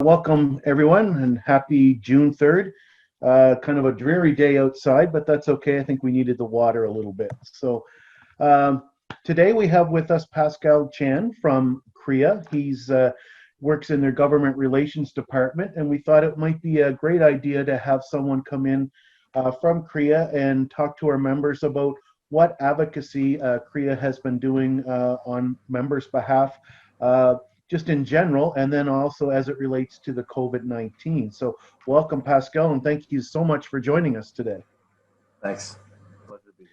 Welcome everyone and happy June 3rd. Kind of a dreary day outside, but that's okay. I think we needed the water a little bit. So um, today we have with us Pascal Chan from CREA. He's works in their government relations department, and we thought it might be a great idea to have someone come in from CREA and talk to our members about what advocacy CREA has been doing on members' behalf. Just in general, and then also as it relates to the COVID-19. So welcome, Pascal, and thank you so much for joining us today. Thanks. Pleasure to be here.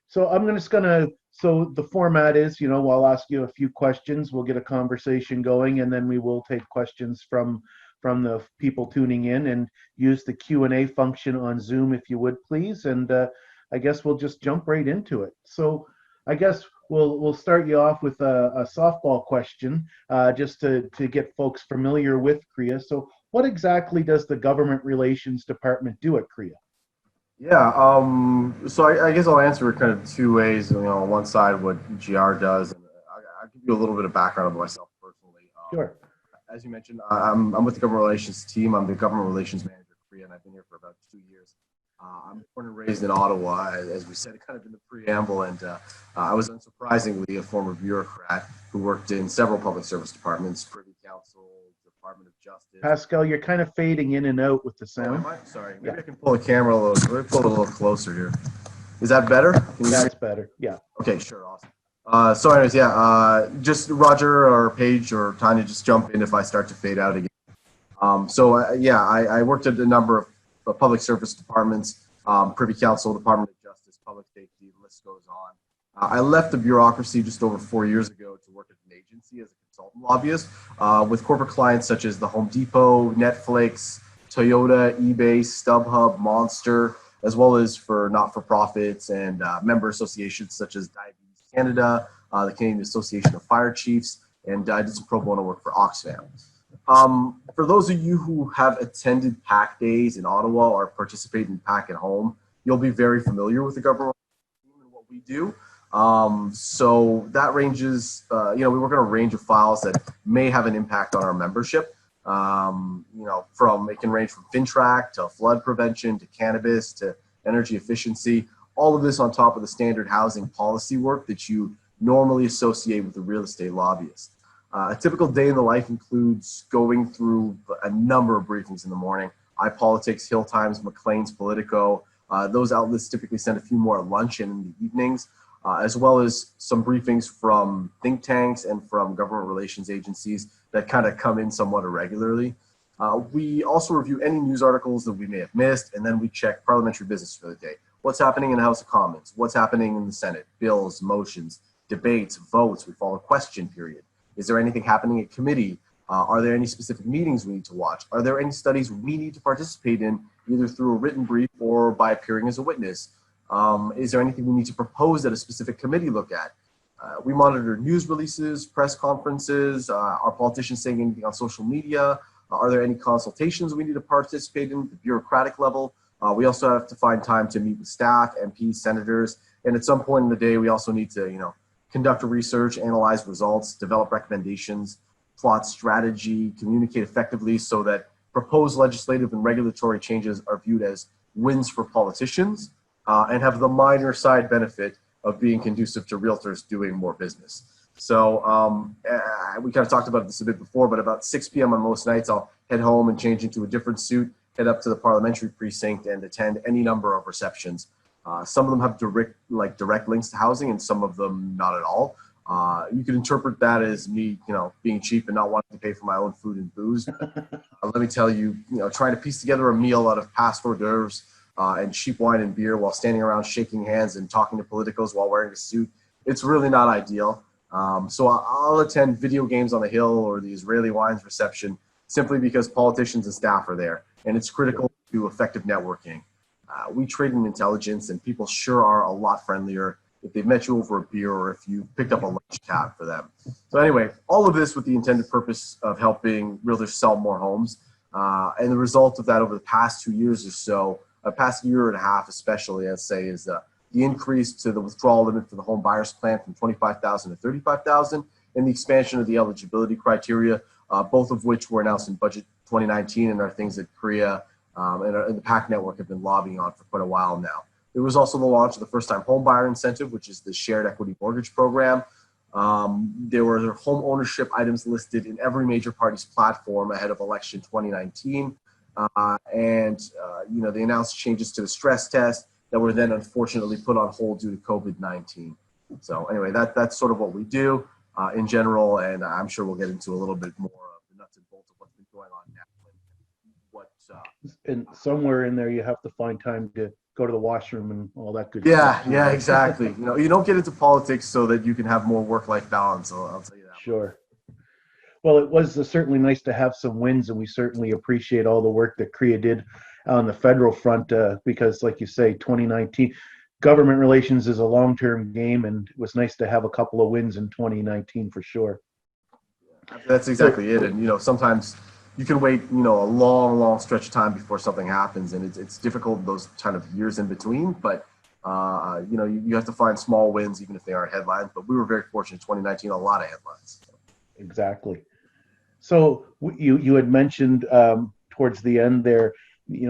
So so the format is, I'll ask you a few questions, we'll get a conversation going, and then we will take questions from the people tuning in, and use the Q&A function on Zoom if you would please. And I guess we'll just jump right into it. So I guess we'll start you off with a softball question, just to get folks familiar with CREA. So what exactly does the Government Relations Department do at CREA? Yeah, so I guess I'll answer it kind of two ways. On one side, what GR does, and I'll give you a little bit of background of myself personally. Sure. As you mentioned, I'm with the Government Relations team. I'm the Government Relations Manager at CREA, and I've been here for about 2 years. I'm born and raised in Ottawa, as we said, kind of in the preamble, and I was unsurprisingly a former bureaucrat who worked in several public service departments, Privy Council, Department of Justice. Pascal, you're kind of fading in and out with the sound. Oh, am I? Sorry. Maybe I can pull the camera a little. Let me pull it a little closer here. Is that better? That's better. Yeah. Okay, sure. Awesome. So anyways, yeah, just Roger or Paige or Tanya, just jump in if I start to fade out again. I worked at a number of public service departments, Privy Council, Department of Justice, Public Safety, the list goes on. I left the bureaucracy just over 4 years ago to work at an agency as a consultant lobbyist with corporate clients such as the Home Depot, Netflix, Toyota, eBay, StubHub, Monster, as well as for not-for-profits and member associations such as Diabetes Canada, the Canadian Association of Fire Chiefs, and I did some pro bono work for Oxfam. For those of you who have attended PAC days in Ottawa or participated in PAC at home, you'll be very familiar with the government and what we do. So that ranges, we work on a range of files that may have an impact on our membership. It can range from FinTrack to flood prevention to cannabis to energy efficiency, all of this on top of the standard housing policy work that you normally associate with a real estate lobbyist. A typical day in the life includes going through a number of briefings in the morning. iPolitics, Hill Times, Maclean's, Politico. Those outlets typically send a few more at lunch and in the evenings, as well as some briefings from think tanks and from government relations agencies that kind of come in somewhat irregularly. We also review any news articles that we may have missed, and then we check parliamentary business for the day. What's happening in the House of Commons? What's happening in the Senate? Bills, motions, debates, votes. We follow a question period. Is there anything happening at committee? Are there any specific meetings we need to watch? Are there any studies we need to participate in, either through a written brief or by appearing as a witness? Is there anything we need to propose that a specific committee look at? We monitor news releases, press conferences. Are politicians saying anything on social media? Are there any consultations we need to participate in at the bureaucratic level? We also have to find time to meet with staff, MPs, senators, and at some point in the day, we also need to, conduct research, analyze results, develop recommendations, plot strategy, communicate effectively so that proposed legislative and regulatory changes are viewed as wins for politicians and have the minor side benefit of being conducive to realtors doing more business. So we kind of talked about this a bit before, but about 6 p.m. on most nights, I'll head home and change into a different suit, head up to the parliamentary precinct and attend any number of receptions. Some of them have direct links to housing, and some of them not at all. You could interpret that as me, being cheap and not wanting to pay for my own food and booze. Let me tell you, trying to piece together a meal out of past hors d'oeuvres and cheap wine and beer while standing around shaking hands and talking to politicos while wearing a suit, it's really not ideal. So I'll attend video games on the Hill or the Israeli wines reception simply because politicians and staff are there, and it's critical to effective networking. We trade in intelligence, and people sure are a lot friendlier if they've met you over a beer or if you picked up a lunch tab for them. So anyway, all of this with the intended purpose of helping realtors sell more homes. And the result of that over the past 2 years or so, past year and a half especially, I'd say, is the increase to the withdrawal limit for the home buyers plan from $25,000 to $35,000, and the expansion of the eligibility criteria, both of which were announced in Budget 2019 and are things that CREA and the PAC network have been lobbying on for quite a while now. There was also the launch of the first-time home buyer incentive, which is the shared equity mortgage program. There were home ownership items listed in every major party's platform ahead of election 2019. They announced changes to the stress test that were then unfortunately put on hold due to COVID-19. So anyway, that's sort of what we do in general, and I'm sure we'll get into a little bit more of the nuts and bolts of what's been going on now. And somewhere in there, you have to find time to go to the washroom and all that good stuff. stuff. Yeah, exactly. You don't get into politics so that you can have more work-life balance. I'll tell you that. Sure. Well, it was certainly nice to have some wins, and we certainly appreciate all the work that CREA did on the federal front because, like you say, 2019 government relations is a long-term game, and it was nice to have a couple of wins in 2019 for sure. That's exactly it. And sometimes you can wait a long stretch of time before something happens, and it's difficult those kind of years in between. But you have to find small wins, even if they aren't headlines. But we were very fortunate in 2019, a lot of headlines. Exactly. So you had mentioned towards the end there,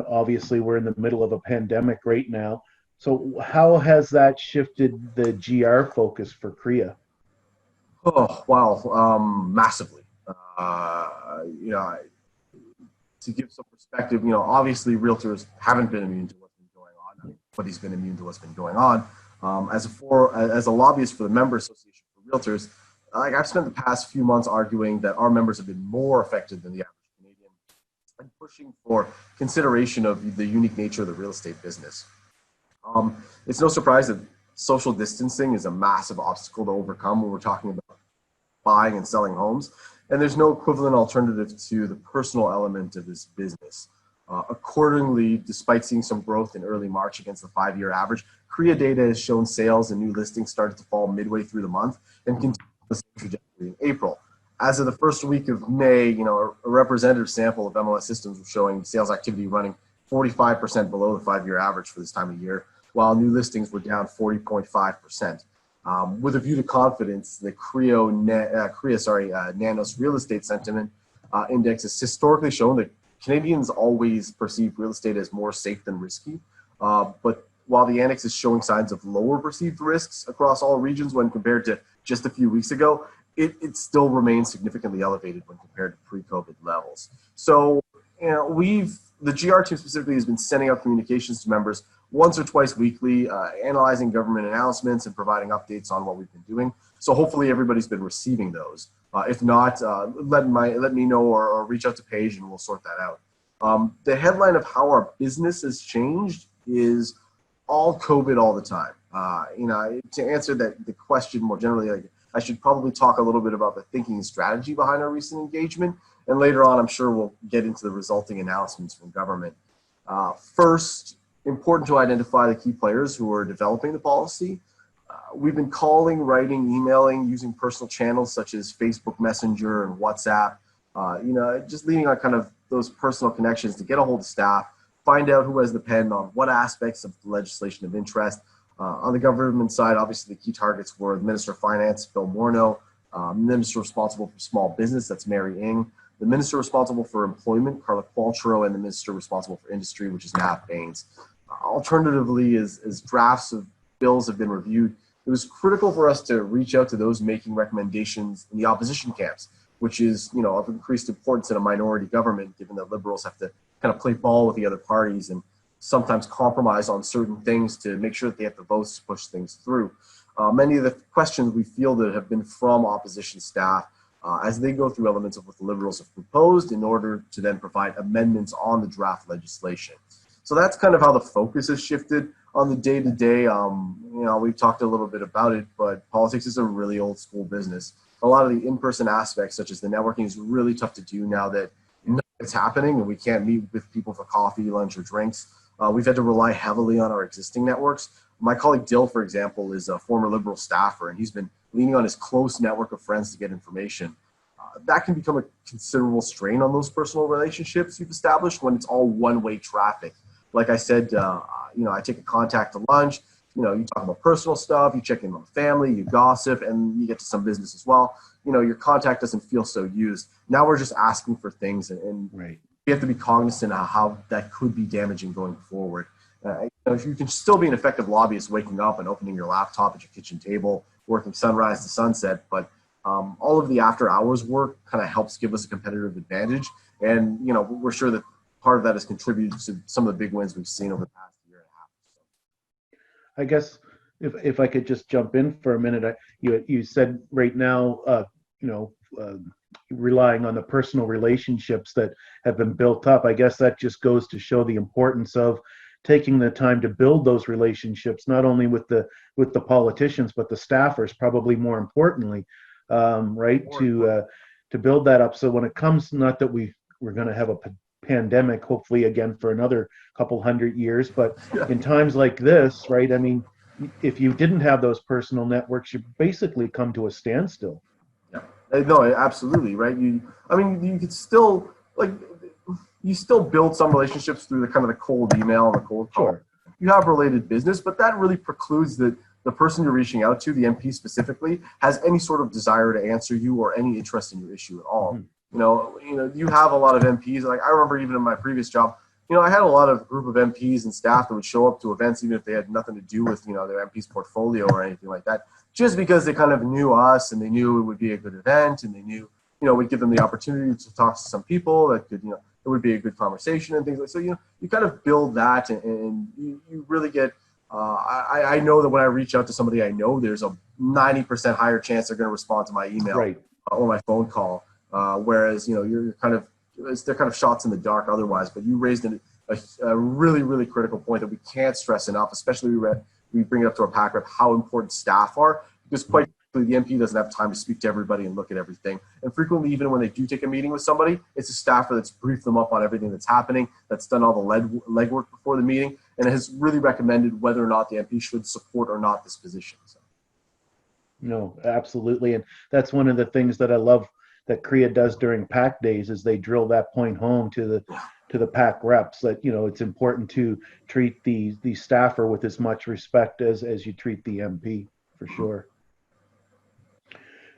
obviously we're in the middle of a pandemic right now. So how has that shifted the GR focus for CREA? Oh, wow. Massively. To give some perspective, obviously realtors haven't been immune to what's been going on. Nobody's been immune to what's been going on. As a lobbyist for the Member Association for Realtors, I've spent the past few months arguing that our members have been more affected than the average Canadian and pushing for consideration of the unique nature of the real estate business. It's no surprise that social distancing is a massive obstacle to overcome when we're talking about buying and selling homes, and there's no equivalent alternative to the personal element of this business. Accordingly, despite seeing some growth in early March against the 5-year average, CREA data has shown sales and new listings started to fall midway through the month and continued the same trajectory in April. As of the first week of May, a representative sample of MLS systems was showing sales activity running 45% below the 5-year average for this time of year, while new listings were down 40.5%. With a view to confidence, the CREA Nanos Real Estate Sentiment Index has historically shown that Canadians always perceive real estate as more safe than risky. But while the index is showing signs of lower perceived risks across all regions when compared to just a few weeks ago, it still remains significantly elevated when compared to pre-COVID levels. So, the GR team specifically has been sending out communications to members once or twice weekly, analyzing government announcements and providing updates on what we've been doing. So hopefully everybody's been receiving those. If not, let me know or reach out to Paige and we'll sort that out. The headline of how our business has changed is all COVID all the time. To answer the question more generally, I should probably talk a little bit about the thinking and strategy behind our recent engagement. And later on, I'm sure we'll get into the resulting announcements from government. First, important to identify the key players who are developing the policy. We've been calling, writing, emailing, using personal channels such as Facebook Messenger and WhatsApp, just leaning on kind of those personal connections to get a hold of staff, find out who has the pen on what aspects of the legislation of interest. On the government side, obviously the key targets were the Minister of Finance, Bill Morneau, Minister responsible for small business, that's Mary Ng, the Minister responsible for employment, Carla Qualtrough, and the Minister responsible for industry, which is Nav Bains. Alternatively, as drafts of bills have been reviewed, it was critical for us to reach out to those making recommendations in the opposition camps, which is, of increased importance in a minority government, given that Liberals have to kind of play ball with the other parties and sometimes compromise on certain things to make sure that they have the votes to push things through. Many of the questions we fielded have been from opposition staff as they go through elements of what the Liberals have proposed in order to then provide amendments on the draft legislation. So that's kind of how the focus has shifted on the day-to-day. We've talked a little bit about it, but politics is a really old school business. A lot of the in-person aspects, such as the networking, is really tough to do now that it's happening and we can't meet with people for coffee, lunch, or drinks. We've had to rely heavily on our existing networks. My colleague Dill, for example, is a former Liberal staffer, and he's been leaning on his close network of friends to get information. That can become a considerable strain on those personal relationships you've established when it's all one-way traffic. Like I said, I take a contact to lunch. you talk about personal stuff, you check in on family, you gossip, and you get to some business as well. Your contact doesn't feel so used. Now we're just asking for things, and Right. we have to be cognizant of how that could be damaging going forward. If you can still be an effective lobbyist, waking up and opening your laptop at your kitchen table, working sunrise to sunset, but all of the after hours work kind of helps give us a competitive advantage. And, we're sure that part of that has contributed to some of the big wins we've seen over the past year and a half. I guess if I could just jump in for a minute, you said right now, you know, relying on the personal relationships that have been built up. I guess that just goes to show the importance of taking the time to build those relationships, not only with the politicians, but the staffers, probably more importantly, right? To build that up. So when it comes, not that we're going to have a pandemic, hopefully again for another couple hundred years, but in times like this, right? I mean, if you didn't have those personal networks, you basically come to a standstill. Yeah. No, absolutely, right? You could still, you still build some relationships through the kind of the cold email and the cold call. Sure. You have related business, but that really precludes that the person you're reaching out to, the MP specifically, has any sort of desire to answer you or any interest in your issue at all. Mm-hmm. You have a lot of MPs. Like I remember even in my previous job, I had a lot of group of MPs and staff that would show up to events even if they had nothing to do with, their MP's portfolio or anything like that, just because they kind of knew us and they knew it would be a good event and they knew, we'd give them the opportunity to talk to some people that could, it would be a good conversation and things like so. You kind of build that and you really get. I know that when I reach out to somebody I know, there's a 90% higher chance they're going to respond to my email Right. Or my phone call. Whereas you're kind of they're kind of shots in the dark otherwise. But you raised a really, really critical point that we can't stress enough, especially we bring it up to our PAC rep, how important staff are, because quite frankly, the MP doesn't have time to speak to everybody and look at everything. And frequently, even when they do take a meeting with somebody, it's a staffer that's briefed them up on everything that's happening, that's done all the legwork before the meeting, and has really recommended whether or not the MP should support or not this position. So. No, absolutely. And that's one of the things that I love that CREA does during PAC days is they drill that point home to the PAC reps that, it's important to treat the staffer with as much respect as you treat the MP, for sure.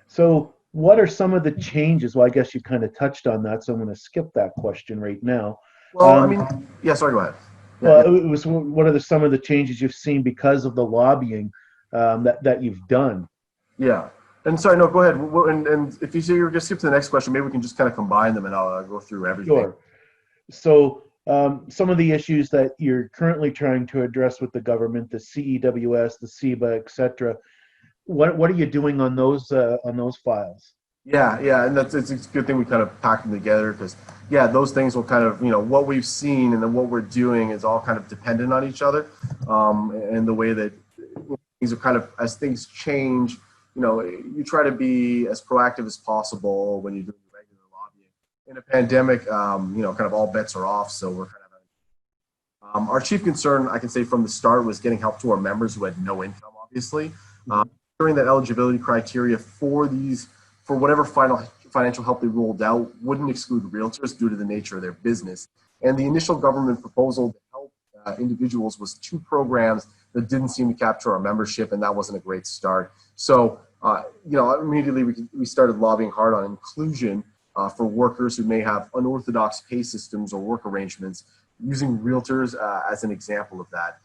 So what are some of the changes? Well, I guess you kind of touched on that, so I'm going to skip that question right now. Well, sorry, go ahead. Well, it was what are some of the changes you've seen because of the lobbying that you've done? Yeah. And sorry, no, go ahead. And if you say you're going to skip to the next question, maybe we can just kind of combine them and I'll go through everything. Sure. So some of the issues that you're currently trying to address with the government, the CEWS, the CEBA, et cetera, what are you doing on those files? Yeah, and it's a good thing we kind of pack them together because, those things will kind of, what we've seen and then what we're doing is all kind of dependent on each other, and the way that things are kind of, as things change, you try to be as proactive as possible when you do regular lobbying. In a pandemic, kind of all bets are off, so we're kind of our chief concern, I can say from the start, was getting help to our members who had no income, obviously. During that eligibility criteria for whatever financial help they rolled out wouldn't exclude realtors due to the nature of their business. And the initial government proposal to help individuals was 2 programs that didn't seem to capture our membership, and that wasn't a great start. So, immediately we started lobbying hard on inclusion for workers who may have unorthodox pay systems or work arrangements, using realtors as an example of that.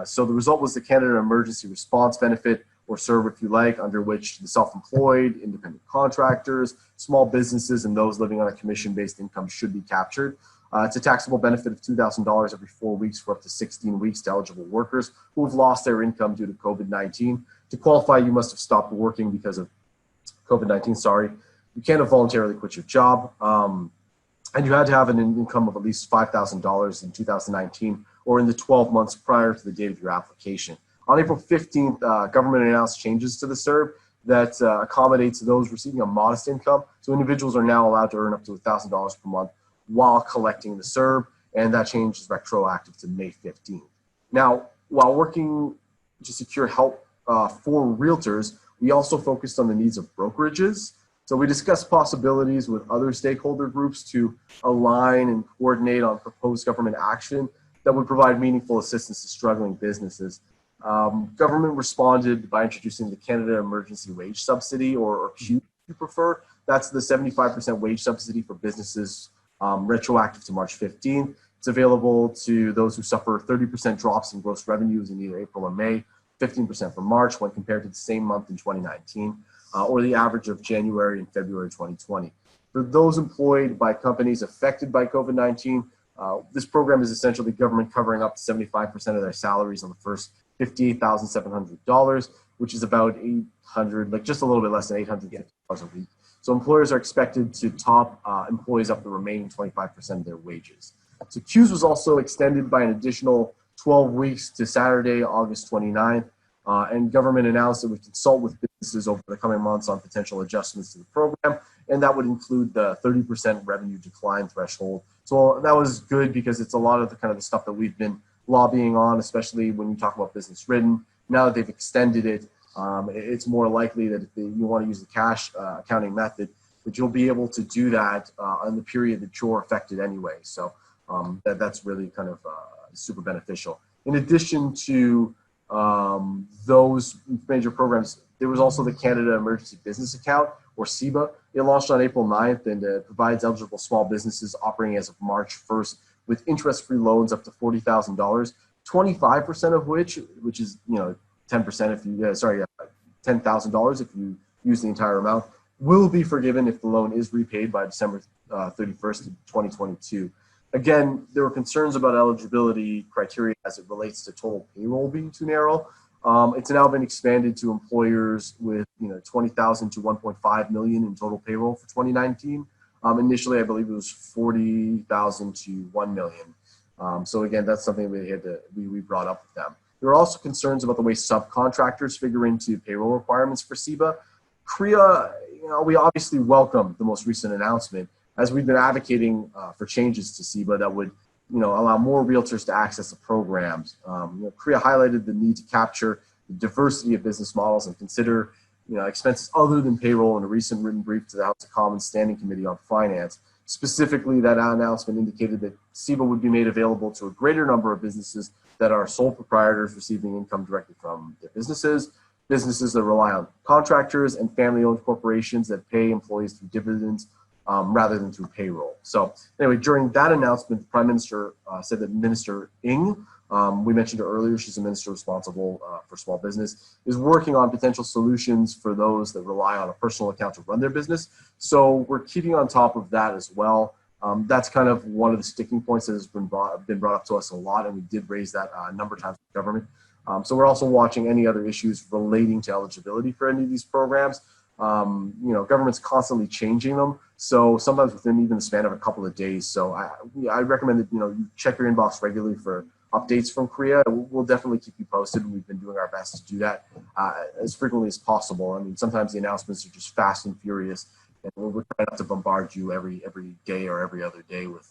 So the result was the Canada Emergency Response Benefit, or CERB if you like, under which the self-employed, independent contractors, small businesses, and those living on a commission-based income should be captured. It's a taxable benefit of $2,000 every 4 weeks for up to 16 weeks to eligible workers who have lost their income due to COVID-19. To qualify, you must have stopped working because of COVID-19, You can't have voluntarily quit your job. And you had to have an income of at least $5,000 in 2019 or in the 12 months prior to the date of your application. On April 15th, government announced changes to the CERB that accommodates those receiving a modest income. So individuals are now allowed to earn up to $1,000 per month while collecting the CERB, and that change is retroactive to May 15th. Now, while working to secure help for realtors, we also focused on the needs of brokerages. So we discussed possibilities with other stakeholder groups to align and coordinate on proposed government action that would provide meaningful assistance to struggling businesses. Government responded by introducing the Canada Emergency Wage Subsidy, or CEWS if you prefer. That's the 75% wage subsidy for businesses, retroactive to March 15th. It's available to those who suffer 30% drops in gross revenues in either April or May, 15% for March when compared to the same month in 2019, or the average of January and February 2020. For those employed by companies affected by COVID-19, this program is essentially government covering up to 75% of their salaries on the first $58,700, which is about just a little bit less than $850 a week. So employers are expected to top employees up the remaining 25% of their wages. So CEWS was also extended by an additional 12 weeks to Saturday, August 29th, and government announced it would consult with businesses over the coming months on potential adjustments to the program, and that would include the 30% revenue decline threshold. So that was good because it's a lot of the kind of the stuff that we've been lobbying on, especially when you talk about business written. Now that they've extended it, it's more likely that if you want to use the cash accounting method, that you'll be able to do that in the period that you're affected anyway. So that's really kind of super beneficial. In addition to those major programs, there was also the Canada Emergency Business Account, or CEBA. It launched on April 9th and provides eligible small businesses operating as of March 1st with interest-free loans up to $40,000, 25% of which is 10% if you $10,000 if you use the entire amount, will be forgiven if the loan is repaid by December 31st, 2022. Again, there were concerns about eligibility criteria as it relates to total payroll being too narrow. It's now been expanded to employers with 20,000 to 1.5 million in total payroll for 2019. Initially, I believe it was 40,000 to 1 million. So again, that's something we brought up with them. There are also concerns about the way subcontractors figure into payroll requirements for CEBA. CREA, we obviously welcome the most recent announcement, as we've been advocating for changes to CEBA that would allow more realtors to access the programs. CREA highlighted the need to capture the diversity of business models and consider expenses other than payroll in a recent written brief to the House of Commons Standing Committee on Finance. Specifically, that announcement indicated that CEBA would be made available to a greater number of businesses that are sole proprietors receiving income directly from their businesses, businesses that rely on contractors, and family-owned corporations that pay employees through dividends rather than through payroll. So anyway, during that announcement, the Prime Minister said that Minister Ng, we mentioned her earlier, she's a minister responsible for small business, is working on potential solutions for those that rely on a personal account to run their business. So we're keeping on top of that as well. That's kind of one of the sticking points that has been brought up to us a lot, and we did raise that a number of times with the government. So we're also watching any other issues relating to eligibility for any of these programs. Government's constantly changing them, so sometimes within even the span of a couple of days. So I recommend that you check your inbox regularly for updates from CREA. We'll definitely keep you posted. We've been doing our best to do that as frequently as possible. I mean, sometimes the announcements are just fast and furious, and we're trying not to bombard you every day or every other day with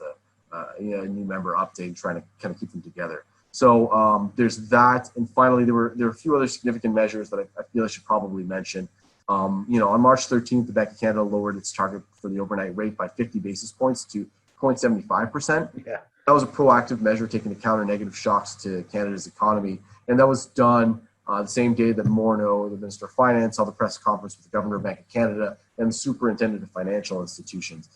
a new member update, trying to kind of keep them together. So there's that, and finally there were a few other significant measures that I feel I should probably mention. On March 13th, the Bank of Canada lowered its target for the overnight rate by 50 basis points to 0.75%. Yeah. That was a proactive measure taken to counter negative shocks to Canada's economy. And that was done the same day that Morneau, the Minister of Finance, held a press conference with the Governor of Bank of Canada and the Superintendent of Financial Institutions.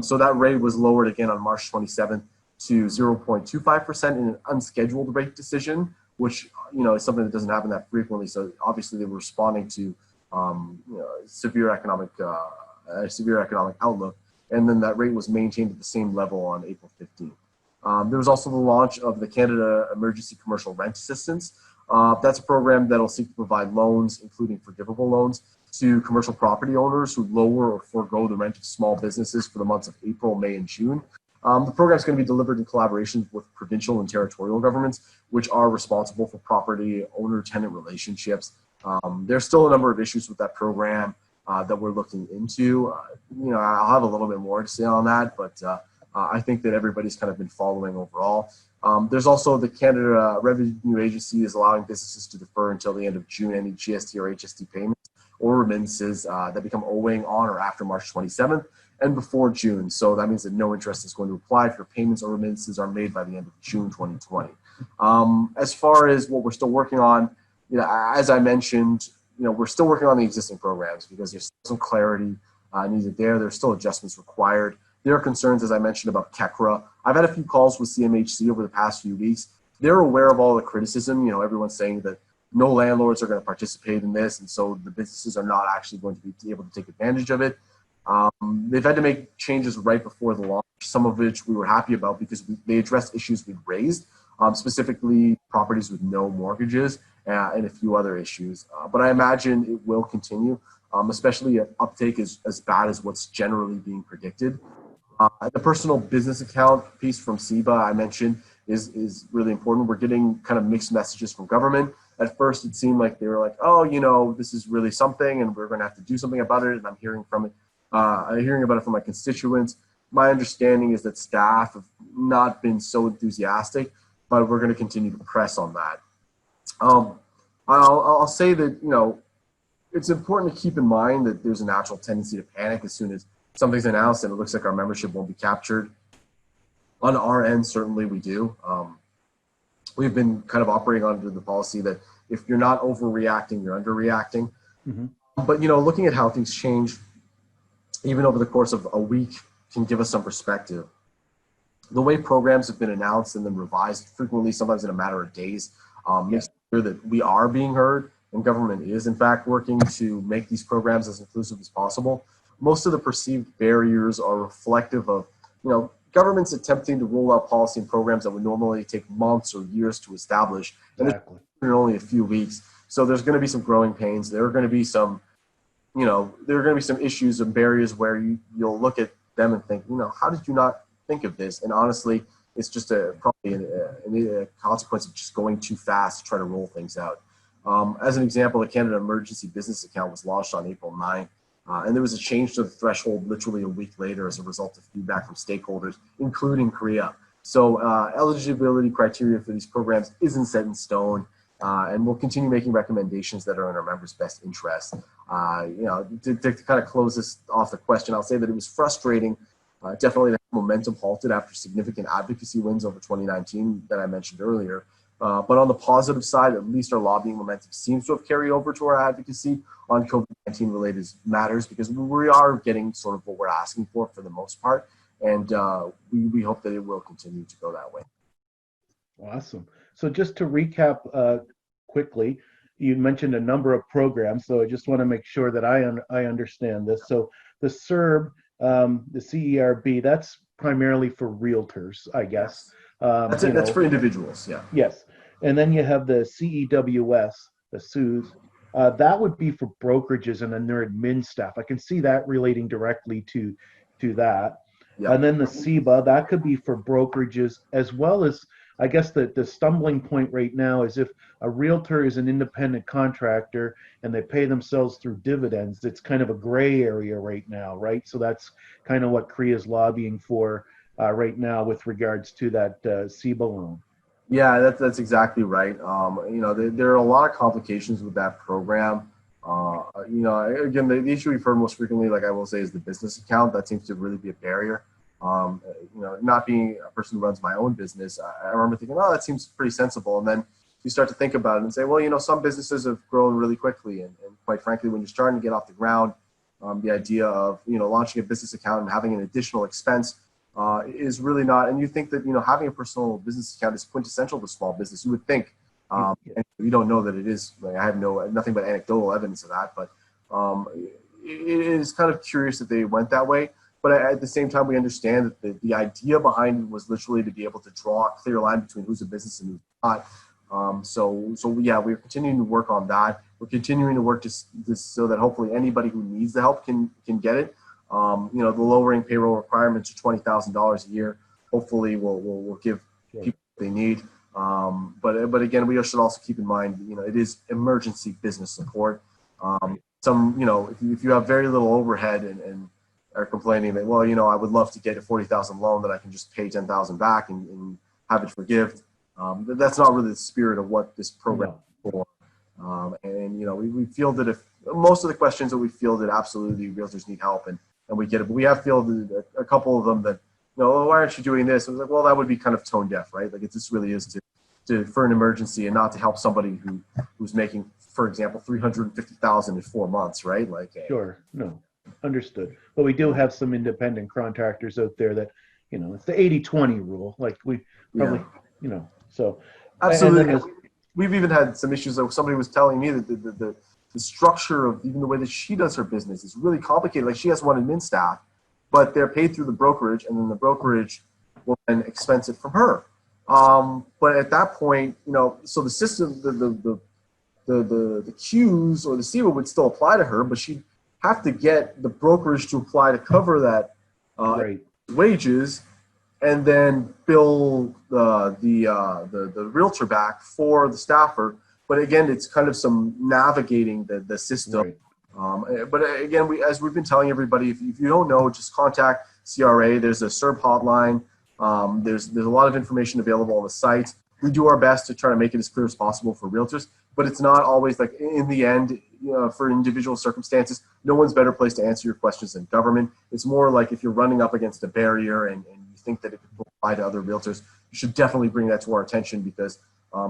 So that rate was lowered again on March 27th to 0.25% in an unscheduled rate decision, which is something that doesn't happen that frequently. So obviously they were responding to severe economic outlook, and then that rate was maintained at the same level on April 15th. There was also the launch of the Canada Emergency Commercial Rent Assistance. That's a program that will seek to provide loans, including forgivable loans, to commercial property owners who lower or forego the rent of small businesses for the months of April, May, and June. The program is going to be delivered in collaboration with provincial and territorial governments, which are responsible for property owner-tenant relationships. There's still a number of issues with that program that we're looking into. I'll have a little bit more to say on that, but I think that everybody's kind of been following overall. There's also the Canada Revenue Agency is allowing businesses to defer until the end of June any GST or HST payments or remittances that become owing on or after March 27th and before June. So that means that no interest is going to apply if your payments or remittances are made by the end of June 2020. As far as what we're still working on, as I mentioned, we're still working on the existing programs because there's some clarity needed there. There's still adjustments required. There are concerns, as I mentioned, about CREA. I've had a few calls with CMHC over the past few weeks. They're aware of all the criticism. Everyone's saying that no landlords are going to participate in this, and so the businesses are not actually going to be able to take advantage of it. They've had to make changes right before the launch, some of which we were happy about because they addressed issues we'd raised, specifically properties with no mortgages and a few other issues. But I imagine it will continue, especially if uptake is as bad as what's generally being predicted. The personal business account piece from CEBA I mentioned is really important. We're getting kind of mixed messages from government. At first, it seemed like they were like, oh, this is really something and we're going to have to do something about it. And I'm hearing about it from my constituents. My understanding is that staff have not been so enthusiastic, but we're going to continue to press on that. I'll say that, it's important to keep in mind that there's a natural tendency to panic as soon as something's announced and it looks like our membership won't be captured. On our end, certainly we do. We've been kind of operating under the policy that if you're not overreacting, you're underreacting. Mm-hmm. But, looking at how things change, even over the course of a week, can give us some perspective. The way programs have been announced and then revised frequently, sometimes in a matter of days, makes it clear that we are being heard and government is, in fact, working to make these programs as inclusive as possible. Most of the perceived barriers are reflective of, governments attempting to roll out policy and programs that would normally take months or years to establish, and Exactly. in only a few weeks. So there's going to be some growing pains. There are going to be some, issues and barriers where you'll look at them and think, how did you not think of this? And honestly, it's just probably a consequence of just going too fast to try to roll things out. As an example, the Canada Emergency Business Account was launched on April 9th. And there was a change to the threshold literally a week later as a result of feedback from stakeholders, including CREA. So eligibility criteria for these programs isn't set in stone, and we'll continue making recommendations that are in our members' best interest. To kind of close this off the question, I'll say that it was frustrating, definitely that momentum halted after significant advocacy wins over 2019 that I mentioned earlier. But on the positive side, at least our lobbying momentum seems to have carried over to our advocacy on COVID-19 related matters, because we are getting sort of what we're asking for the most part. And we hope that it will continue to go that way. Awesome. So just to recap quickly, you mentioned a number of programs. So I just want to make sure that I understand this. So the CERB, the CERB, that's primarily for realtors, I guess. That's it. That's for individuals. Yeah. Yes. And then you have the CEWS, the SUS. That would be for brokerages and then their admin staff. I can see that relating directly to that. Yeah. And then the CEBA, that could be for brokerages as well as, I guess the stumbling point right now is if a realtor is an independent contractor and they pay themselves through dividends, it's kind of a gray area right now, right? So that's kind of what CREA is lobbying for right now with regards to that CEBA loan. Yeah, that's exactly right. There are a lot of complications with that program. Again, the issue we've heard most frequently, like I will say, is the business account. That seems to really be a barrier. Not being a person who runs my own business, I remember thinking, oh, that seems pretty sensible. And then you start to think about it and say, well, some businesses have grown really quickly. And quite frankly, when you're starting to get off the ground, the idea of, launching a business account and having an additional expense is really not. And you think that, having a personal business account is quintessential to small business. You would think, and we don't know that it is. Like, I have nothing but anecdotal evidence of that, but it is kind of curious that they went that way. But at the same time, we understand that the idea behind it was literally to be able to draw a clear line between who's a business and who's not. So yeah, we're continuing to work on that. We're continuing to work so that hopefully anybody who needs the help can get it. The lowering payroll requirements to $20,000 a year, hopefully will give people what they need. But again, we should also keep in mind, it is emergency business support. If you have very little overhead and are complaining that, well, I would love to get a $40,000 loan that I can just pay $10,000 back and have it for gift. That's not really the spirit of what this program is for. We fielded if most of the questions that we fielded, absolutely realtors need help and we get it. But we have fielded a couple of them that, why aren't you doing this? I was like, well, that would be kind of tone deaf, right? Like this really is to for an emergency and not to help somebody who's making, for example, $350,000 in 4 months, right? Like, Sure, no, understood. But we do have some independent contractors out there that, it's the 80-20 rule. Like we probably, yeah, so. And then absolutely. We've even had some issues. Like somebody was telling me that the structure of even the way that she does her business is really complicated. Like she has one admin staff, but they're paid through the brokerage, and then the brokerage will then expense it from her. But at that point, so the system, the Qs or the CEWA would still apply to her, but she'd have to get the brokerage to apply to cover that right. wages, and then bill the realtor back for the staffer. But again, it's kind of some navigating the system. Right. But again, as we've been telling everybody, if you don't know, just contact CRA. There's a CERB hotline. There's a lot of information available on the site. We do our best to try to make it as clear as possible for realtors, but it's not always like in the end, for individual circumstances, no one's better placed to answer your questions than government. It's more like if you're running up against a barrier and you think that it could apply to other realtors, you should definitely bring that to our attention, because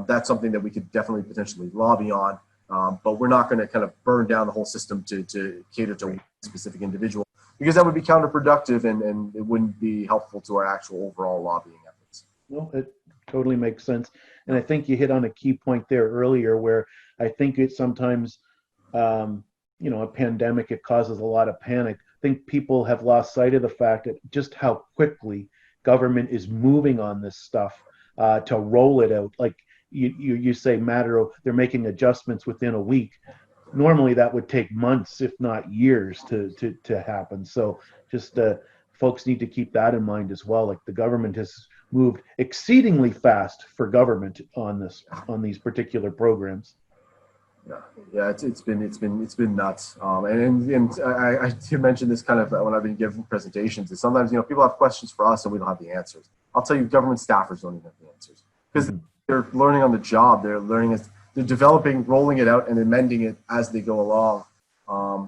that's something that we could definitely potentially lobby on. But we're not going to kind of burn down the whole system to cater to a specific individual, because that would be counterproductive and it wouldn't be helpful to our actual overall lobbying efforts. Well, it totally makes sense. And I think you hit on a key point there earlier, where I think it's sometimes, a pandemic, it causes a lot of panic. I think people have lost sight of the fact that just how quickly government is moving on this stuff to roll it out. Like you say, they're making adjustments within a week. Normally that would take months, if not years, to happen. So just folks need to keep that in mind as well. Like the government has moved exceedingly fast for government on these particular programs. Yeah, it's been nuts. And I did mention this kind of when I've been giving presentations. Is sometimes people have questions for us and we don't have the answers. I'll tell you, government staffers don't even have the answers, because they're learning on the job. They're developing, rolling it out, and amending it as they go along.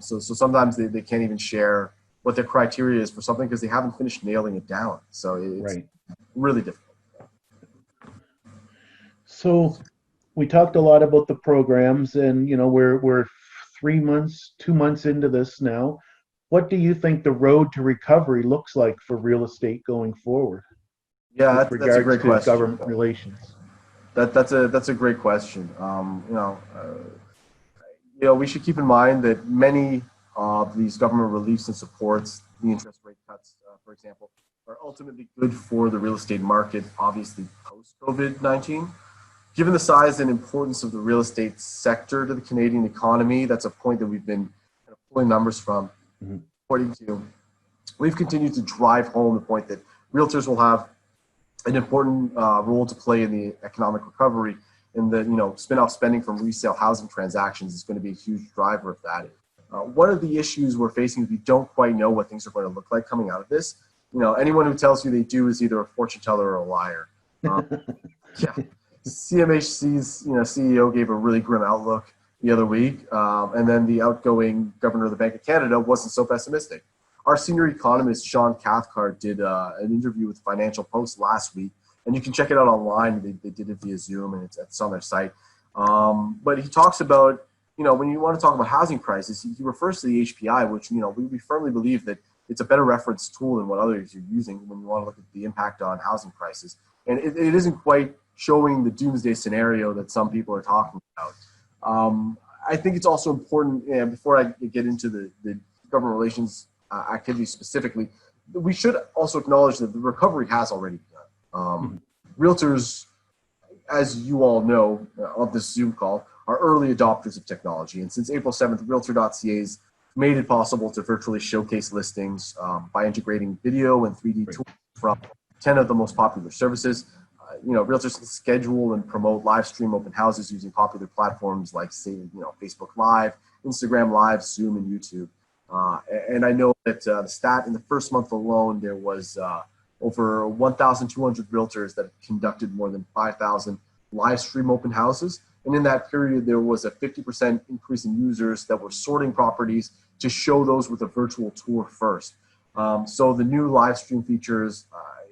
So sometimes they can't even share what their criteria is for something because they haven't finished nailing it down. So it's really difficult. So we talked a lot about the programs, and we're 2 months into this now. What do you think the road to recovery looks like for real estate going forward? Yeah, with that's a great to question. Government relations. That's a great question. We should keep in mind that many of these government reliefs and supports, the interest rate cuts, for example, are ultimately good for the real estate market, obviously post-COVID-19. Given the size and importance of the real estate sector to the Canadian economy, that's a point that we've been kind of pulling numbers from, according to. We've continued to drive home the point that realtors will have an important role to play in the economic recovery, and the spin-off spending from resale housing transactions is going to be a huge driver of that. One of the issues we're facing is we don't quite know what things are going to look like coming out of this. Anyone who tells you they do is either a fortune teller or a liar. Yeah. CMHC's CEO gave a really grim outlook the other week, and then the outgoing governor of the Bank of Canada wasn't so pessimistic. Our senior economist, Sean Cathcart, did an interview with Financial Post last week, and you can check it out online. They did it via Zoom, and it's on their site. But he talks about, when you want to talk about housing prices, he refers to the HPI, which, we firmly believe that it's a better reference tool than what others are using when you want to look at the impact on housing prices. And it isn't quite showing the doomsday scenario that some people are talking about. I think it's also important, before I get into the government relations activities specifically, we should also acknowledge that the recovery has already begun. Realtors, as you all know of this Zoom call, are early adopters of technology. And since April 7th, Realtor.ca's made it possible to virtually showcase listings by integrating video and 3D tools from 10 of the most popular services. Realtors can schedule and promote live stream open houses using popular platforms like, say, Facebook Live, Instagram Live, Zoom, and YouTube. And I know that the stat in the first month alone, there was over 1,200 realtors that conducted more than 5,000 live stream open houses. And in that period, there was a 50% increase in users that were sorting properties to show those with a virtual tour first. So the new live stream features,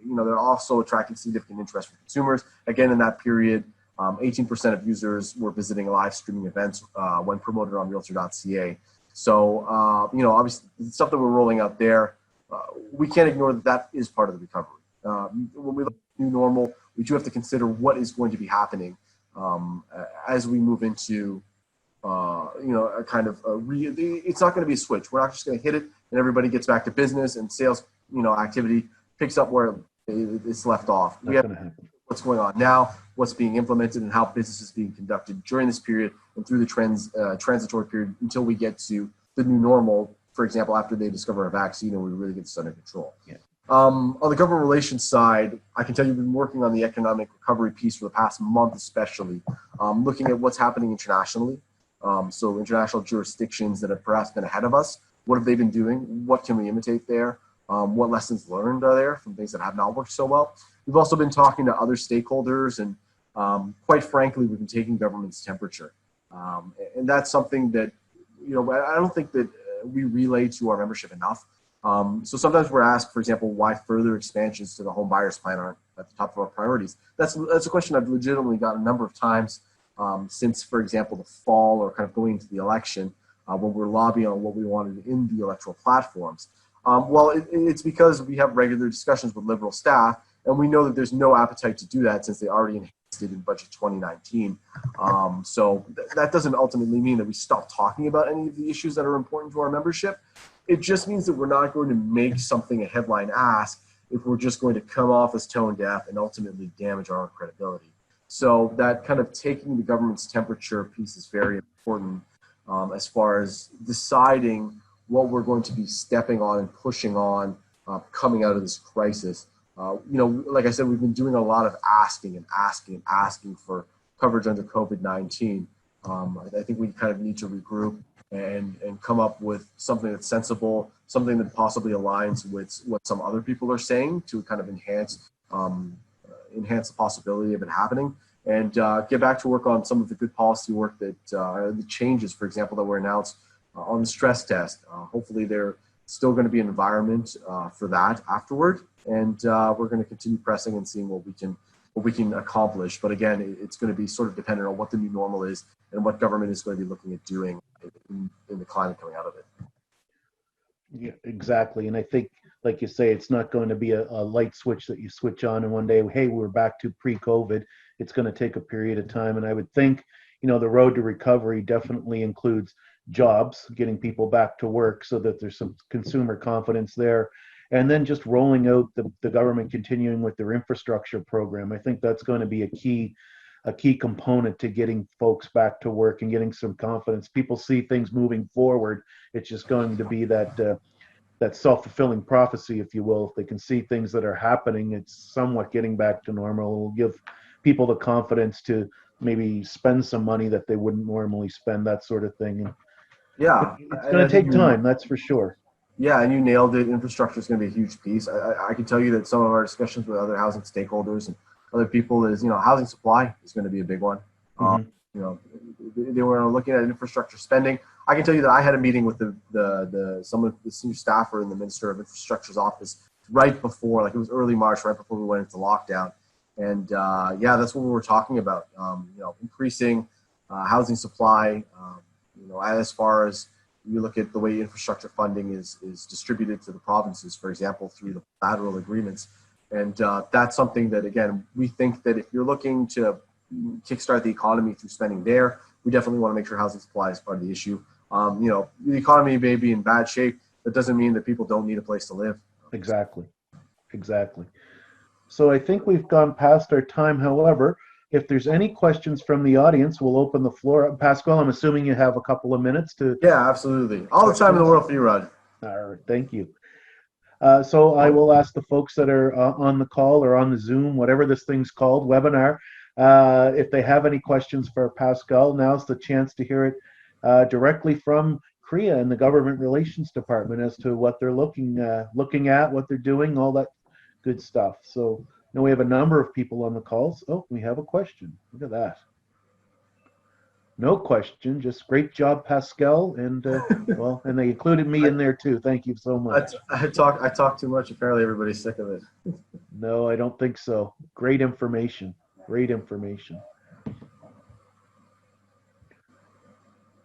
they're also attracting significant interest from consumers. Again, in that period, 18% of users were visiting live streaming events when promoted on realtor.ca. So, obviously, the stuff that we're rolling out there, we can't ignore that that is part of the recovery. When we look at new normal, we do have to consider what is going to be happening as we move into, a kind of it's not going to be a switch. We're not just going to hit it and everybody gets back to business and sales, activity picks up where it's left off. We have what's going on now, what's being implemented, and how business is being conducted during this period and through the transitory period until we get to the new normal, for example, after they discover a vaccine and we really get this under control. Yeah. On the government relations side, I can tell you we've been working on the economic recovery piece for the past month, especially looking at what's happening internationally. So international jurisdictions that have perhaps been ahead of us, what have they been doing? What can we imitate there? What lessons learned are there from things that have not worked so well? We've also been talking to other stakeholders, and quite frankly, we've been taking government's temperature. And that's something that, I don't think that we relay to our membership enough. So sometimes we're asked, for example, why further expansions to the home buyers plan aren't at the top of our priorities. That's a question I've legitimately gotten a number of times since, for example, the fall or kind of going into the election when we're lobbying on what we wanted in the electoral platforms. It's because we have regular discussions with Liberal staff, and we know that there's no appetite to do that since they already enhanced it in Budget 2019. So that doesn't ultimately mean that we stop talking about any of the issues that are important to our membership. It just means that we're not going to make something a headline ask if we're just going to come off as tone deaf and ultimately damage our own credibility. So that kind of taking the government's temperature piece is very important as far as deciding what we're going to be stepping on and pushing on coming out of this crisis. Like I said, we've been doing a lot of asking for coverage under COVID-19. I think we kind of need to regroup and come up with something that's sensible, something that possibly aligns with what some other people are saying to kind of enhance the possibility of it happening, and get back to work on some of the good policy work that the changes, for example, that were announced on the stress test. Hopefully there's still going to be an environment for that afterward, and we're going to continue pressing and seeing what we can accomplish. But again, it's going to be sort of dependent on what the new normal is and what government is going to be looking at doing in the climate coming out of it. Yeah, exactly. And I think, like you say, it's not going to be a light switch that you switch on and one day, hey, we're back to pre-COVID. It's going to take a period of time. And I would think, the road to recovery definitely includes jobs, getting people back to work so that there's some consumer confidence there. And then just rolling out the government continuing with their infrastructure program. I think that's going to be a key component to getting folks back to work and getting some confidence. People see things moving forward. It's just going to be that self-fulfilling prophecy, if you will. If they can see things that are happening, it's somewhat getting back to normal. It'll give people the confidence to maybe spend some money that they wouldn't normally spend, that sort of thing. And yeah, it's going to take time, that's for sure. Yeah, and you nailed it. Infrastructure is going to be a huge piece. I can tell you that some of our discussions with other housing stakeholders and other people is, housing supply is going to be a big one. They were looking at infrastructure spending. I can tell you that I had a meeting with some of the senior staffer in the Minister of Infrastructure's office right before, it was early March, right before we went into lockdown. And that's what we were talking about. Increasing housing supply. As far as you look at the way infrastructure funding is distributed to the provinces, for example, through the bilateral agreements. And that's something that, again, we think that if you're looking to kickstart the economy through spending there, we definitely want to make sure housing supply is part of the issue. The economy may be in bad shape. That doesn't mean that people don't need a place to live. Exactly. So I think we've gone past our time. However, if there's any questions from the audience, we'll open the floor. Pascal, I'm assuming you have a couple of minutes to... Yeah, absolutely. All the time in the world for you, Rod. All right, thank you. So I will ask the folks that are on the call or on the Zoom, whatever this thing's called, webinar, if they have any questions for Pascal. Now's the chance to hear it directly from CREA and the Government Relations Department as to what they're looking at, what they're doing, all that good stuff. So now we have a number of people on the calls. Oh, we have a question. Look at that. No question, just great job, Pascal, and and they included me in there too. Thank you so much. I talk too much. Apparently, everybody's sick of it. No, I don't think so. Great information.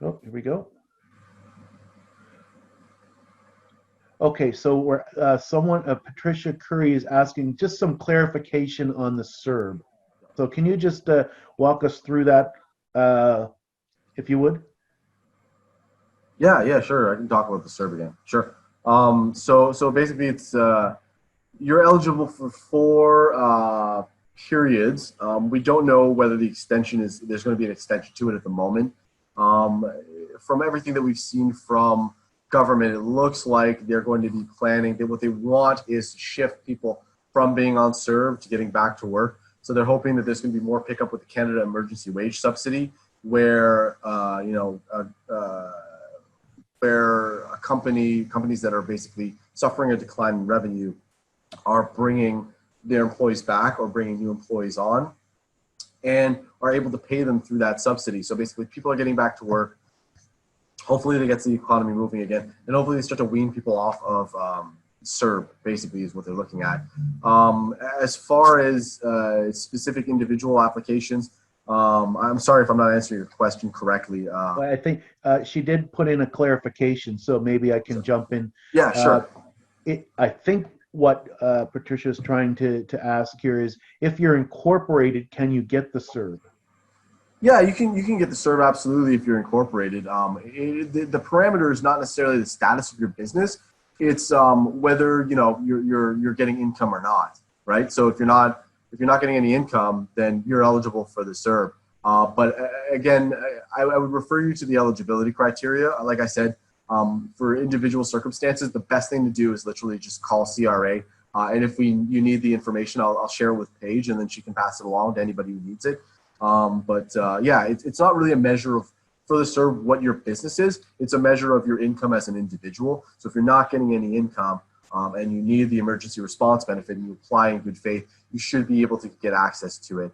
Oh, here we go. Okay, so we're Patricia Curry is asking just some clarification on the CERB. So can you just walk us through that, if you would? Yeah, sure. I can talk about the CERB again. Sure. So basically, it's you're eligible for four periods. We don't know whether the extension is there's going to be an extension to it at the moment. From everything that we've seen from government, it looks like they're going to be planning that what they want is to shift people from being on CERB to getting back to work. So they're hoping that there's going to be more pickup with the Canada Emergency Wage Subsidy, where where companies that are basically suffering a decline in revenue are bringing their employees back or bringing new employees on and are able to pay them through that subsidy. So basically people are getting back to work. Hopefully they get the economy moving again, and hopefully they start to wean people off of CERB, basically is what they're looking at. As far as specific individual applications, I'm sorry if I'm not answering your question correctly. Well, I think she did put in a clarification, so maybe I can jump in. Yeah, sure. I think what Patricia is trying to ask here is, if you're incorporated, can you get the CERB? Yeah, you can get the CERB absolutely if you're incorporated. The parameter is not necessarily the status of your business; it's whether you're getting income or not, right? So if you're not getting any income, then you're eligible for the CERB. But again, I would refer you to the eligibility criteria. Like I said, for individual circumstances, the best thing to do is literally just call CRA. And if you need the information, I'll share it with Paige, and then she can pass it along to anybody who needs it. Yeah, it's not really a measure for the CERB what your business is. It's a measure of your income as an individual. So if you're not getting any income and you need the emergency response benefit and you apply in good faith, you should be able to get access to it.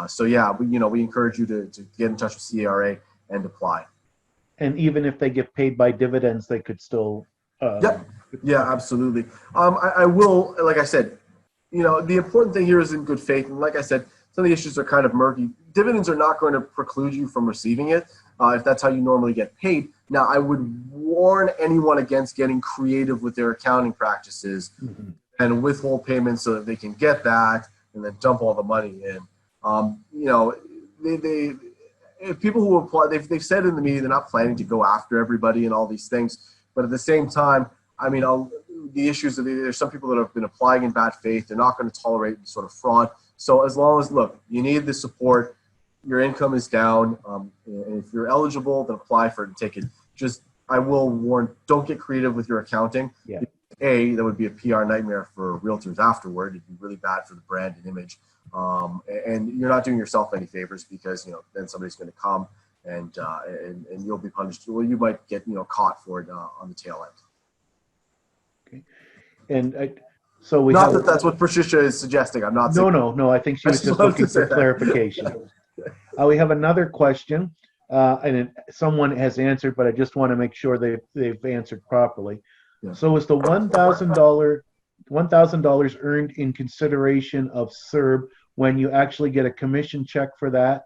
So yeah, we encourage you to get in touch with CRA and apply. And even if they get paid by dividends, they could still. Yep. Yeah, absolutely. I will, like I said, the important thing here is in good faith. And like I said, some of the issues are kind of murky. Dividends are not going to preclude you from receiving it if that's how you normally get paid. Now, I would warn anyone against getting creative with their accounting practices and withhold payments so that they can get that and then dump all the money in. If people who apply, they've said in the media they're not planning to go after everybody and all these things. But at the same time, I mean, the issues that there's some people that have been applying in bad faith. They're not going to tolerate sort of fraud. So as long as, look, you need the support, your income is down, and if you're eligible, then apply for it and take it. Just, I will warn, don't get creative with your accounting. Yeah. That would be a PR nightmare for realtors afterward. It'd be really bad for the brand and image. And you're not doing yourself any favors because, then somebody's going to come and you'll be punished. Well, you might get, caught for it on the tail end. Okay. And so we not that that's what Patricia is suggesting. I'm not saying. No. I think she was just looking for clarification. We have another question, and someone has answered, but I just want to make sure they've answered properly. Yeah. So is the $1,000 earned in consideration of CERB when you actually get a commission check for that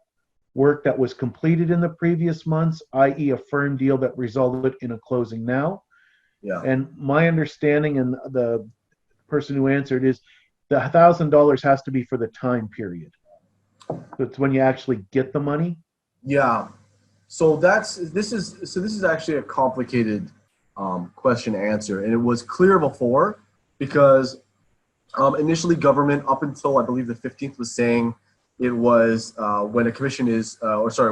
work that was completed in the previous months, i.e. a firm deal that resulted in a closing now? Yeah. And my understanding, and the person who answered, is the $1,000 has to be for the time period. So it's when you actually get the money. Yeah. So this is actually a complicated question to answer, and it was clear before because initially government up until I believe the 15th was saying it was when a commission is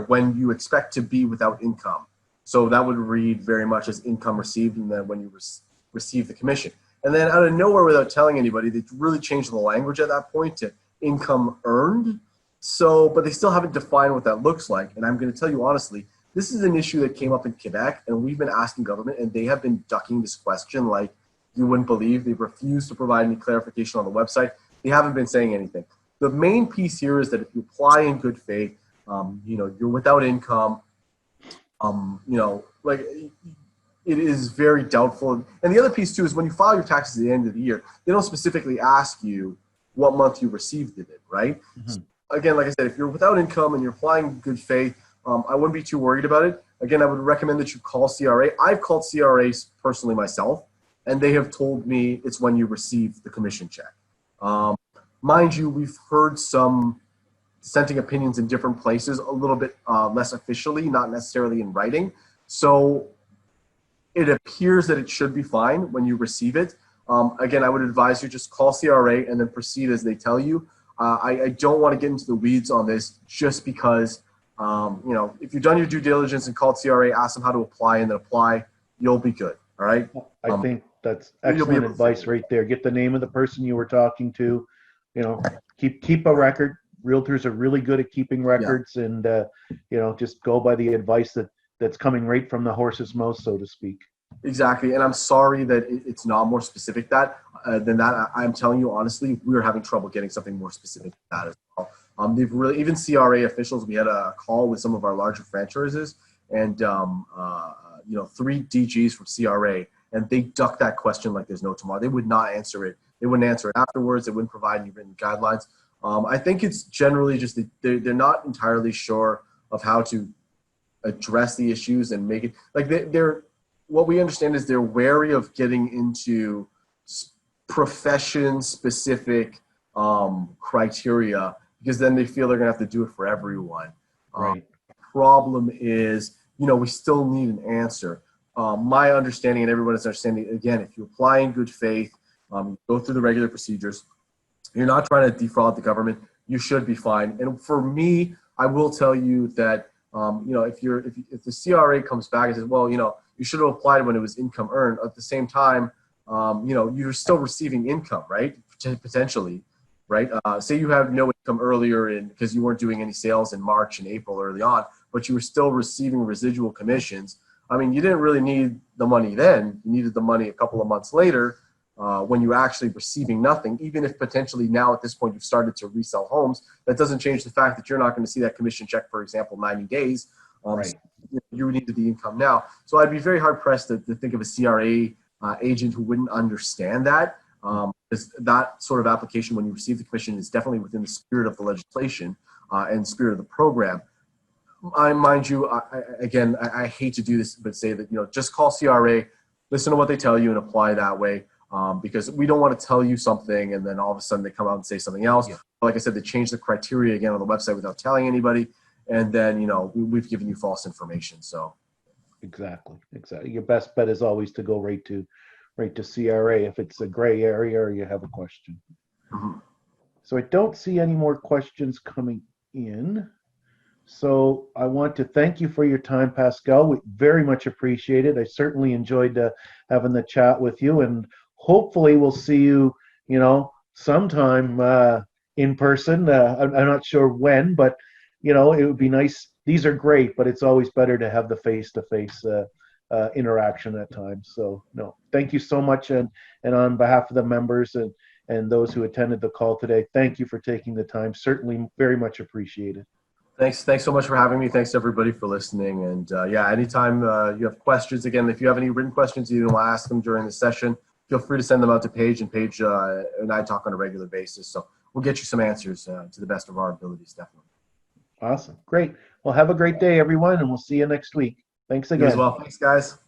when you expect to be without income. So that would read very much as income received, and then when you receive the commission. And then out of nowhere, without telling anybody, they really changed the language at that point to income earned. So, but they still haven't defined what that looks like. And I'm going to tell you honestly, this is an issue that came up in Quebec, and we've been asking government, and they have been ducking this question like you wouldn't believe. They've refused to provide any clarification on the website. They haven't been saying anything. The main piece here is that if you apply in good faith, you're without income, it is very doubtful. And the other piece too is when you file your taxes at the end of the year, they don't specifically ask you what month you received it in, right? Mm-hmm. So again, like I said, if you're without income and you're applying in good faith, I wouldn't be too worried about it. again, I would recommend that you call CRA. I've called CRAs personally myself, and they have told me it's when you receive the commission check. Mind you, we've heard some dissenting opinions in different places, a little bit less officially, not necessarily in writing. So it appears that it should be fine when you receive it. Again, I would advise you just call CRA and then proceed as they tell you. I don't want to get into the weeds on this just because, if you've done your due diligence and called CRA, ask them how to apply and then apply, you'll be good. All right. I think that's excellent advice right there. Get the name of the person you were talking to, keep a record. Realtors are really good at keeping records, and just go by the advice that's coming right from the horse's mouth, so to speak. Exactly, and I'm sorry that it's not more specific than that. I'm telling you honestly, we are having trouble getting something more specific than that as well. They've really, even CRA officials. We had a call with some of our larger franchises, and 3 DGs from CRA, and they ducked that question like there's no tomorrow. They would not answer it. They wouldn't answer it afterwards. They wouldn't provide any written guidelines. I think it's generally just they're not entirely sure of how to address the issues and make it like they're what we understand is they're wary of getting into profession specific criteria, because then they feel they're gonna have to do it for everyone. Right. Problem is, we still need an answer. My understanding, and everyone's understanding, again, if you apply in good faith, go through the regular procedures, you're not trying to defraud the government, you should be fine. And for me, I will tell you that, if the CRA comes back and says, well, you should have applied when it was income earned, at the same time, you're still receiving income, right? Potentially, right? Say you have no income earlier because you weren't doing any sales in March and April early on, but you were still receiving residual commissions. I mean, you didn't really need the money then. You needed the money a couple of months later, when you're actually receiving nothing. Even if potentially now at this point you've started to resell homes, that doesn't change the fact that you're not going to see that commission check, for example, 90 days. Right. So you needed the income now. So I'd be very hard pressed to think of a CRA agent who wouldn't understand that. Because that sort of application, when you receive the commission, is definitely within the spirit of the legislation and spirit of the program. Mind you, I hate to do this, but say that, just call CRA, listen to what they tell you, and apply that way. Because we don't want to tell you something and then all of a sudden they come out and say something else. Yeah. Like I said, they changed the criteria again on the website without telling anybody. And then, we've given you false information. So Exactly. Your best bet is always to go right to CRA if it's a gray area or you have a question. Mm-hmm. So I don't see any more questions coming in. So I want to thank you for your time, Pascal. We very much appreciate it. I certainly enjoyed having the chat with you, and hopefully we'll see you, sometime in person. I'm not sure when, but it would be nice. These are great, but it's always better to have the face-to-face interaction at times. So no, thank you so much, and on behalf of the members and those who attended the call today, thank you for taking the time. Certainly, very much appreciated. Thanks so much for having me. Thanks everybody for listening. And anytime you have questions, again, if you have any written questions you want to ask them during the session, feel free to send them out to Paige, and Paige and I talk on a regular basis. So we'll get you some answers to the best of our abilities, definitely. Awesome. Great. Well, have a great day, everyone, and we'll see you next week. Thanks again. You as well. Thanks, guys.